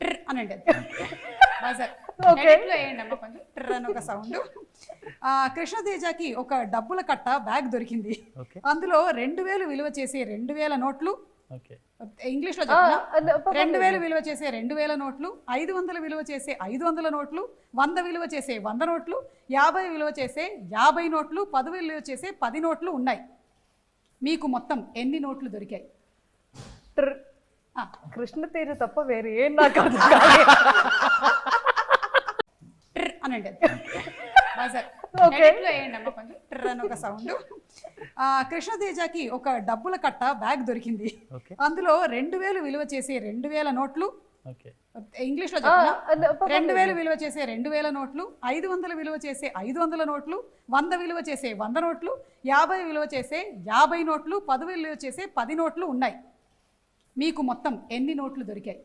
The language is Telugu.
ట్ర్ అనండి అది. Buzzer Okay. ఎడిట్లో వేయండి అమ్మ కొంచెం ట్ర్ అని ఒక సౌండ్. కృష్ణతేజకి ఒక డబ్బుల కట్ట బ్యాగ్ దొరికింది. ఓకే అందులో 2000 విలువ చేసే 2000 నోట్లు, ఓకే ఇంగ్లీష్లో చెప్పిన 2000 విలువ చేసే 2000 నోట్లు, 500 విలువ చేసే 500 నోట్లు, 100 విలువ చేసే 100 నోట్లు, 50 విలువ చేసే 50 నోట్లు, 10 విలువ చేసే 10 నోట్లు ఉన్నాయి. మీకు మొత్తం ఎన్ని నోట్లు దొరికాయి? కృష్ణ తేజ తప్ప వేరే ఏం నాకు అర్థం కాలేదు. ట్ర్ అనండి అది. Buzzer Okay. ఎడిట్లో వేయండి అమ్మ కొంచెం ట్ర్ అని ఒక సౌండ్. కృష్ణతేజకి ఒక డబ్బుల కట్ట బ్యాగ్ దొరికింది. ఓకే అందులో 2000 విలువ చేసే 2000 నోట్లు, ఓకే ఇంగ్లీష్లో చెప్పిన 2000 విలువ చేసే 2000 నోట్లు, 500 విలువ చేసే 500 నోట్లు, 100 విలువ చేసే 100 నోట్లు, 50 విలువ చేసే 50 నోట్లు, 10 విలువ చేసే 10 నోట్లు ఉన్నాయి. మీకు మొత్తం ఎన్ని నోట్లు దొరికాయి?